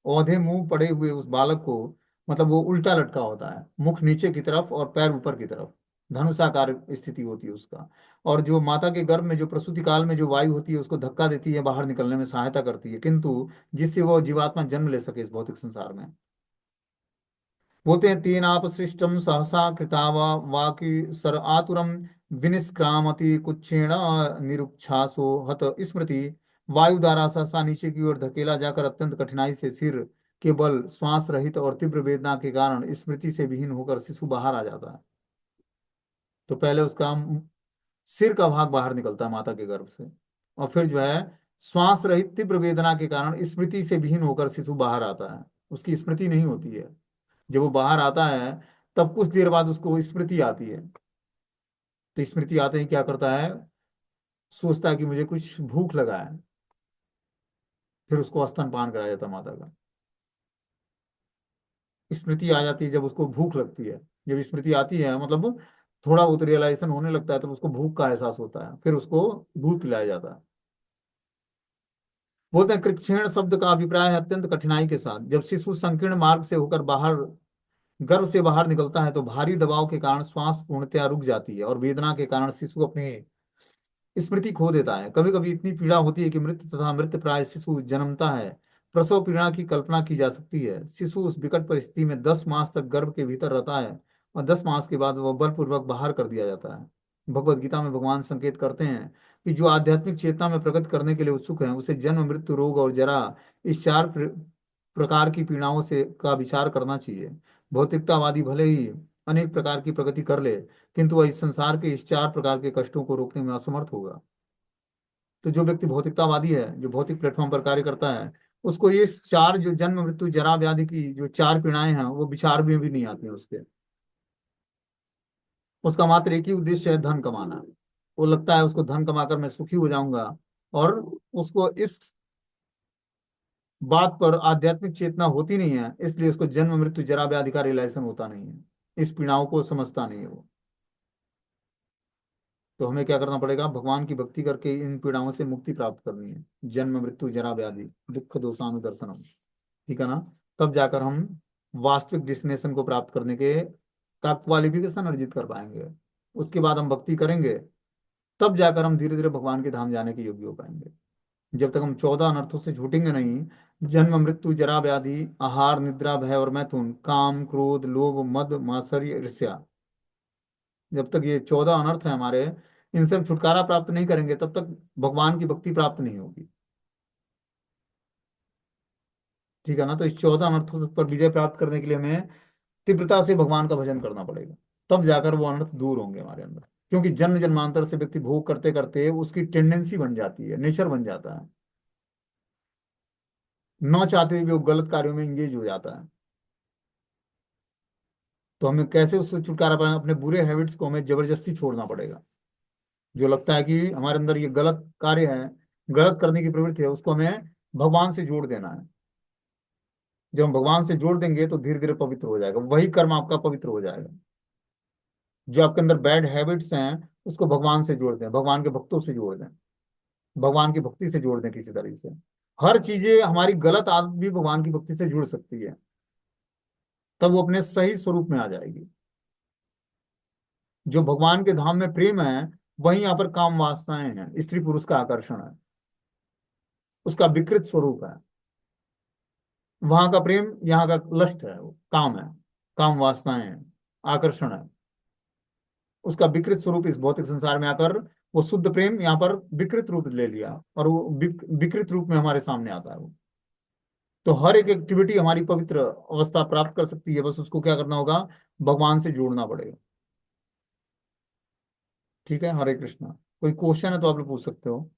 औधे मुंह पड़े हुए उस बालक को, मतलब वो उल्टा लटका होता है, मुख नीचे की तरफ और पैर ऊपर की तरफ, धनुषाकार स्थिति होती है उसका। और जो माता के गर्भ में जो प्रसूति काल में जो वायु होती है उसको धक्का देती है, बाहर निकलने में सहायता करती है, किंतु जिससे वो जीवात्मा जन्म ले सके इस भौतिक संसार में। बोलते हैं, तेनाप सृष्टम सहसा कृतावा वाकी सर आतुरम विनिष्क्रामति कुक्षेण निरुक्षासो हत स्मृति। वायु द्वारा सहसा नीचे की ओर धकेला जाकर अत्यंत कठिनाई से सिर के बल श्वास रहित और तीव्र वेदना के कारण स्मृति से विहीन होकर शिशु बाहर आ जाता है। तो पहले उसका सिर का भाग बाहर निकलता है माता के गर्भ से, और फिर जो है श्वास रहित तीव्र वेदना के कारण स्मृति से विहीन होकर शिशु बाहर आता है। उसकी स्मृति नहीं होती है। जब वो बाहर आता है तब कुछ देर बाद उसको स्मृति आती है। तो स्मृति आते ही क्या करता है, सोचता है कि मुझे कुछ भूख लगा है, फिर उसको स्तनपान कराया जाता है माता का। स्मृति आ जाती है जब उसको भूख लगती है। जब स्मृति आती है मतलब थोड़ा बहुत रियलाइजेशन होने लगता है, तब उसको भूख का एहसास होता है, फिर उसको दूध पिलाया जाता है। बोलते हैं, कृच्छ्रेण शब्द का अभिप्राय है अत्यंत कठिनाई के साथ। जब शिशु संकीर्ण मार्ग से होकर बाहर गर्भ से बाहर निकलता है तो भारी दबाव के कारण श्वास पूर्णतया रुक जाती है और वेदना के कारण शिशु अपनी स्मृति खो देता है। कभी कभी इतनी पीड़ा होती है कि मृत तथा मृत प्राय शिशु जन्मता है। प्रसव पीड़ा की कल्पना की जा सकती है। शिशु उस विकट परिस्थिति में 10 मास तक गर्भ के भीतर रहता है और 10 मास के बाद वह बलपूर्वक बाहर कर दिया जाता है। भगवत गीता में भगवान संकेत करते हैं कि जो आध्यात्मिक चेतना में प्रगति करने के लिए उत्सुक है उसे जन्म मृत्यु रोग और जरा इस चार प्रकार की पीड़ाओं से का विचार करना चाहिए। भौतिकतावादी भले ही अनेक प्रकार की प्रगति कर ले, किंतु वह इस संसार के इस चार प्रकार के कष्टों को रोकने में असमर्थ होगा। तो जो व्यक्ति भौतिकतावादी है, जो भौतिक प्लेटफॉर्म पर कार्य करता है, उसको ये चार जो जन्म मृत्यु जरा व्याधि की जो चार पीड़ाएं हैं वो विचार में भी नहीं आती हैं उसके। उसका मात्र एक ही उद्देश्य है, धन कमाना। वो लगता है उसको धन कमाकर मैं सुखी हो जाऊंगा, और उसको इस बात पर आध्यात्मिक चेतना होती नहीं है, इसलिए उसको जन्म मृत्यु जरा व्याधि का रियलाइजेशन होता नहीं है, इस पीड़ाओं को समझता नहीं है वो। तो हमें क्या करना पड़ेगा, भगवान की भक्ति करके इन पीड़ाओं से मुक्ति प्राप्त करनी है। जन्म मृत्यु जरा व्याधि दुख दोषानुदर्शनम, ठीक है ना। तब जाकर हम वास्तविक डेस्टिनेशन को प्राप्त करने के का क्वालिफिकेशन अर्जित कर पाएंगे। उसके बाद हम भक्ति करेंगे, तब जाकर हम धीरे धीरे भगवान के धाम जाने के योग्य हो पाएंगे। जब तक हम 14 अनर्थों से छूटेंगे नहीं, जन्म मृत्यु जरा व्याधि आहार निद्रा भय और मैथुन काम क्रोध लोभ मद मात्सर्य ईर्ष्या, जब तक ये 14 अनर्थ है हमारे, इनसे हम छुटकारा प्राप्त नहीं करेंगे तब तक भगवान की भक्ति प्राप्त नहीं होगी। ठीक है ना। तो इस 14 अनर्थों पर विजय प्राप्त करने के लिए हमें तीव्रता से भगवान का भजन करना पड़ेगा, तब जाकर वो अनर्थ दूर होंगे हमारे अंदर। क्योंकि जन्म जन्मांतर से व्यक्ति भोग करते करते उसकी टेंडेंसी बन जाती है, नेचर बन जाता है, न चाहते हुए भी वो गलत कार्यों में इंगेज हो जाता है। तो हमें कैसे उससे छुटकारा पाना, अपने बुरे हैबिट्स को हमें जबरदस्ती छोड़ना पड़ेगा। जो लगता है कि हमारे अंदर ये गलत कार्य है, गलत करने की प्रवृत्ति है, उसको हमें भगवान से जोड़ देना है। जब हम भगवान से जोड़ देंगे तो धीरे धीरे पवित्र हो जाएगा, वही कर्म आपका पवित्र हो जाएगा। जो आपके अंदर बैड हैबिट्स हैं उसको भगवान से जोड़ दें, भगवान के भक्तों से जोड़ दें, भगवान की भक्ति से जोड़ दें किसी तरीके से। हर चीजें, हमारी गलत आदत भी भगवान की भक्ति से जुड़ सकती है, तब वो अपने सही स्वरूप में आ जाएगी। जो भगवान के धाम में प्रेम है, वहीं यहाँ पर काम वासनाएं हैं, स्त्री पुरुष का आकर्षण है, उसका विकृत स्वरूप है। वहां का प्रेम यहाँ का लस्ट है, वो काम है, काम वासनाएं हैं, आकर्षण है। उसका विकृत स्वरूप इस भौतिक संसार में आकर वो शुद्ध प्रेम यहाँ पर विकृत रूप ले लिया, और वो विकृत रूप में हमारे सामने आता है वो। तो हर एक एक्टिविटी हमारी पवित्र अवस्था प्राप्त कर सकती है, बस उसको क्या करना होगा, भगवान से जोड़ना पड़ेगा। ठीक है, हरे कृष्णा। कोई क्वेश्चन है तो आप लोग पूछ सकते हो।